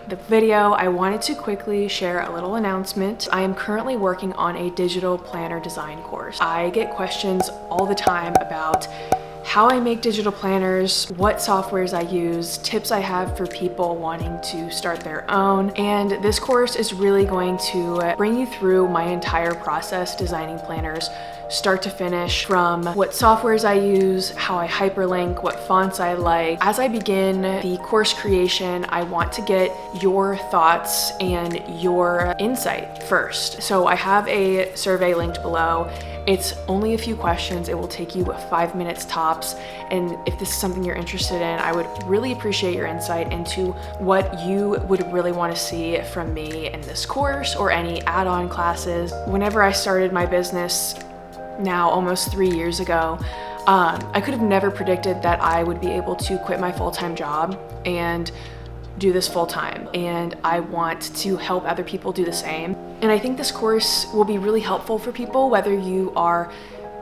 the video, I wanted to quickly share a little announcement. I am currently working on a digital planner design course. I get questions all the time about how I make digital planners, what softwares I use, tips I have for people wanting to start their own. And this course is really going to bring you through my entire process designing planners, start to finish, from what softwares I use, how I hyperlink, what fonts I like. As I begin the course creation, I want to get your thoughts and your insight first. So I have a survey linked below. It's only a few questions. It will take you 5 minutes tops. And if this is something you're interested in, I would really appreciate your insight into what you would really want to see from me in this course or any add-on classes. Whenever I started my business, now almost 3 years ago, I could have never predicted that I would be able to quit my full-time job and do this full-time, and I want to help other people do the same. And I think this course will be really helpful for people, whether you are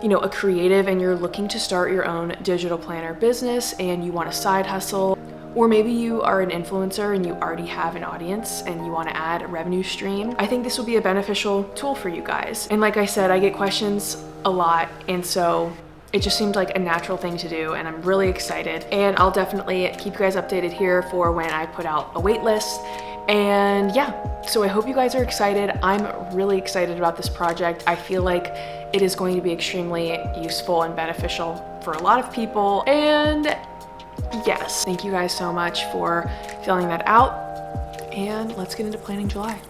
a creative and you're looking to start your own digital planner business and you want a side hustle, or maybe you are an influencer and you already have an audience and you want to add a revenue stream. I think this will be a beneficial tool for you guys. And like I said, I get questions a lot, and so it just seemed like a natural thing to do, and I'm really excited. And I'll definitely keep you guys updated here for when I put out a wait list. And yeah, so I hope you guys are excited. I'm really excited about this project. I feel like it is going to be extremely useful and beneficial for a lot of people. And yes, thank you guys so much for filling that out. And let's get into planning July.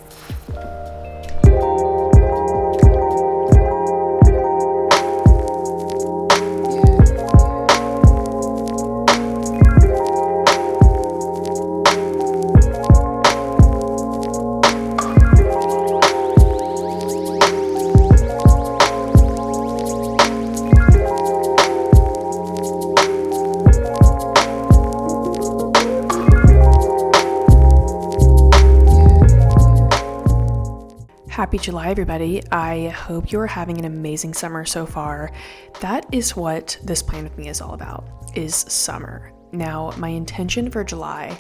Happy July, everybody. I hope you're having an amazing summer so far. That is what this Plan With Me is all about, is summer. Now, my intention for July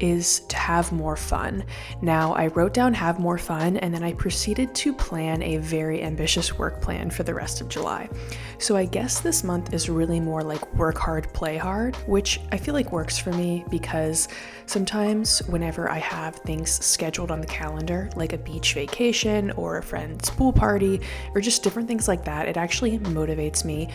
is to have more fun. Now, I wrote down have more fun, and then I proceeded to plan a very ambitious work plan for the rest of July. So I guess this month is really more like work hard, play hard, which I feel like works for me because sometimes whenever I have things scheduled on the calendar, like a beach vacation or a friend's pool party, or just different things like that, it actually motivates me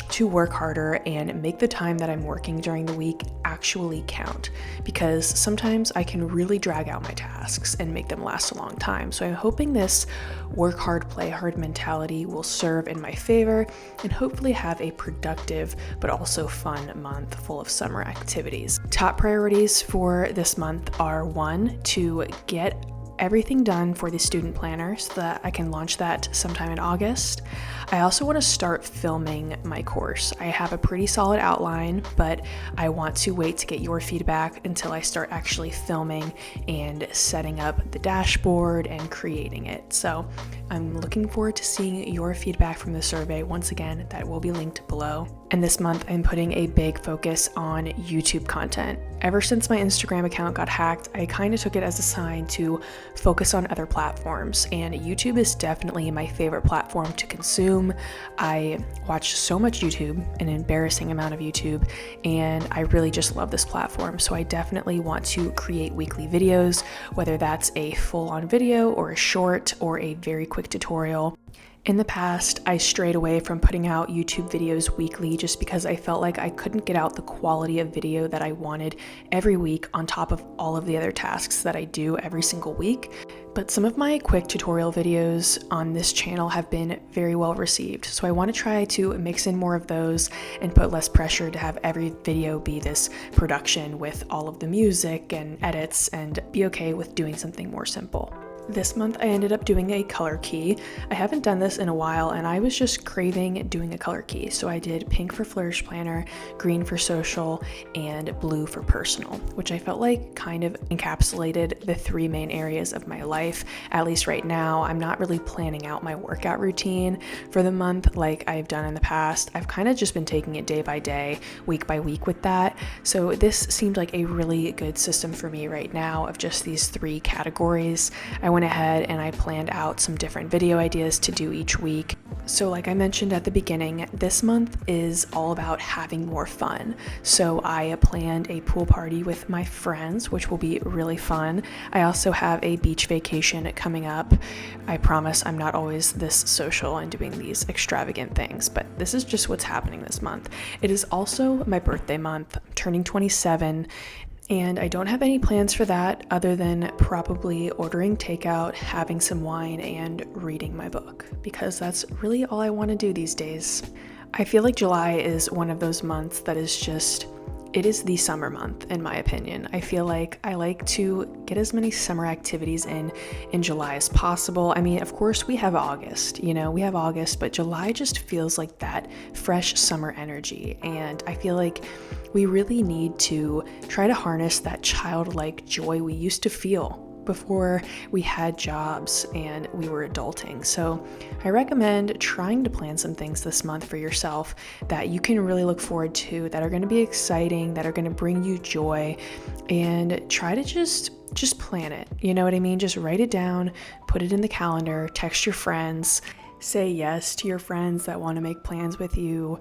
to work harder and make the time that I'm working during the week actually count, because sometimes I can really drag out my tasks and make them last a long time. So I'm hoping this work hard, play hard mentality will serve in my favor and hopefully have a productive but also fun month full of summer activities. Top priorities for this month are: 1, to get everything done for the student planner so that I can launch that sometime in August. I also want to start filming my course. I have a pretty solid outline, but I want to wait to get your feedback until I start actually filming and setting up the dashboard and creating it. So I'm looking forward to seeing your feedback from the survey. Once again, that will be linked below. And this month, I'm putting a big focus on YouTube content. Ever since my Instagram account got hacked, I kind of took it as a sign to focus on other platforms, and YouTube is definitely my favorite platform to consume. I watch so much YouTube, an embarrassing amount of YouTube, and I really just love this platform. So I definitely want to create weekly videos, whether that's a full-on video or a short or a very quick tutorial. In the past, I strayed away from putting out YouTube videos weekly just because I felt like I couldn't get out the quality of video that I wanted every week on top of all of the other tasks that I do every single week. But some of my quick tutorial videos on this channel have been very well received, so I want to try to mix in more of those and put less pressure to have every video be this production with all of the music and edits, and be okay with doing something more simple. This month I ended up doing a color key. I haven't done this in a while and I was just craving doing a color key. So I did pink for Flourish Planner, green for social, and blue for personal, which I felt like kind of encapsulated the three main areas of my life. At least right now, I'm not really planning out my workout routine for the month like I've done in the past. I've kind of just been taking it day by day, week by week with that. So this seemed like a really good system for me right now of just these three categories. I went ahead and I planned out some different video ideas to do each week. So like I mentioned at the beginning, this month is all about having more fun. So I planned a pool party with my friends, which will be really fun. I also have a beach vacation coming up. I promise I'm not always this social and doing these extravagant things, but this is just what's happening this month. It is also my birthday month. I'm turning 27. And I don't have any plans for that other than probably ordering takeout, having some wine, and reading my book, because that's really all I want to do these days. I feel like July is one of those months that is just, it is the summer month in my opinion. I feel like I like to get as many summer activities in July as possible. I mean, of course we have August, but July just feels like that fresh summer energy. And I feel like we really need to try to harness that childlike joy we used to feel before we had jobs and we were adulting. So I recommend trying to plan some things this month for yourself that you can really look forward to, that are going to be exciting, that are going to bring you joy, and try to just plan it. You know what I mean? Just write it down, put it in the calendar, text your friends, say yes to your friends that want to make plans with you.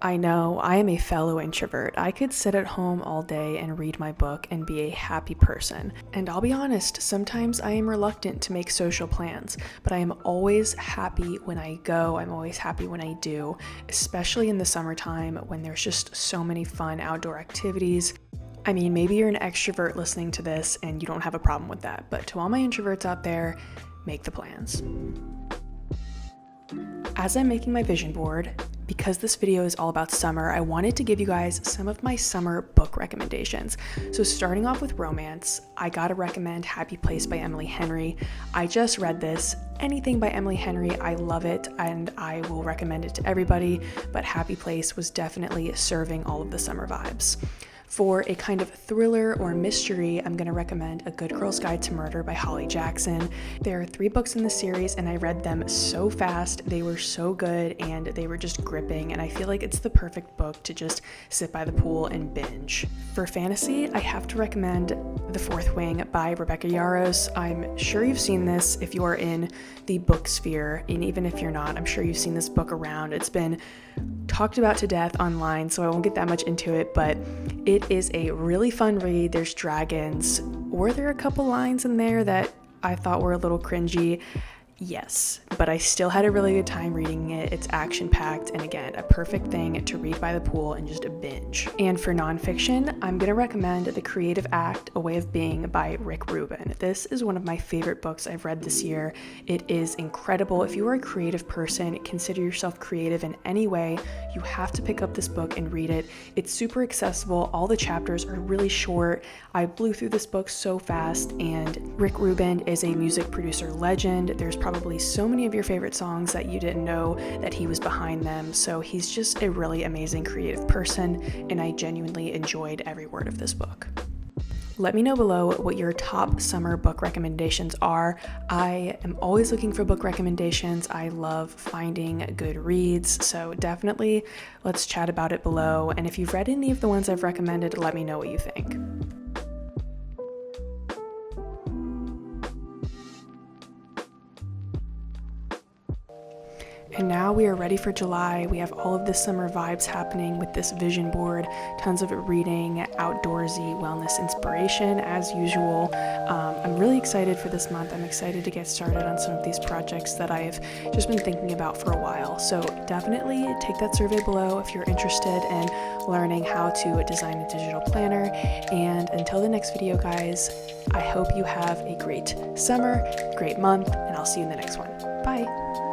I know I am a fellow introvert. I could sit at home all day and read my book and be a happy person. And I'll be honest, sometimes I am reluctant to make social plans, but I am always happy when I go. I'm always happy when I do, especially in the summertime when there's just so many fun outdoor activities. I mean, maybe you're an extrovert listening to this and you don't have a problem with that, but to all my introverts out there, make the plans. As I'm making my vision board, because this video is all about summer, I wanted to give you guys some of my summer book recommendations. So starting off with romance, I gotta recommend Happy Place by Emily Henry. I just read this. Anything by Emily Henry, I love it and I will recommend it to everybody, but Happy Place was definitely serving all of the summer vibes. For a kind of thriller or mystery, I'm going to recommend A Good Girl's Guide to Murder by Holly Jackson. There are 3 books in the series and I read them so fast. They were so good and they were just gripping, and I feel like it's the perfect book to just sit by the pool and binge. For fantasy, I have to recommend The Fourth Wing by Rebecca Yarros. I'm sure you've seen this if you are in the book sphere, and even if you're not, I'm sure you've seen this book around. It's been talked about to death online, so I won't get that much into it, but it is a really fun read. There's dragons. Were there a couple lines in there that I thought were a little cringy? Yes, but I still had a really good time reading it. It's action-packed, and again, a perfect thing to read by the pool and just a binge. And for nonfiction, I'm going to recommend The Creative Act, A Way of Being by Rick Rubin. This is one of my favorite books I've read this year. It is incredible. If you are a creative person, consider yourself creative in any way, you have to pick up this book and read it. It's super accessible. All the chapters are really short. I blew through this book so fast, and Rick Rubin is a music producer legend. There's probably so many of your favorite songs that you didn't know that he was behind them. So he's just a really amazing creative person, and I genuinely enjoyed every word of this book. Let me know below what your top summer book recommendations are. I am always looking for book recommendations. I love finding good reads, so definitely let's chat about it below. And if you've read any of the ones I've recommended, let me know what you think. And now we are ready for July. We have all of the summer vibes happening with this vision board, tons of reading, outdoorsy wellness inspiration as usual. I'm really excited for this month. I'm excited to get started on some of these projects that I've just been thinking about for a while. So definitely take that survey below if you're interested in learning how to design a digital planner. And until the next video, guys, I hope you have a great summer, great month, and I'll see you in the next one. Bye.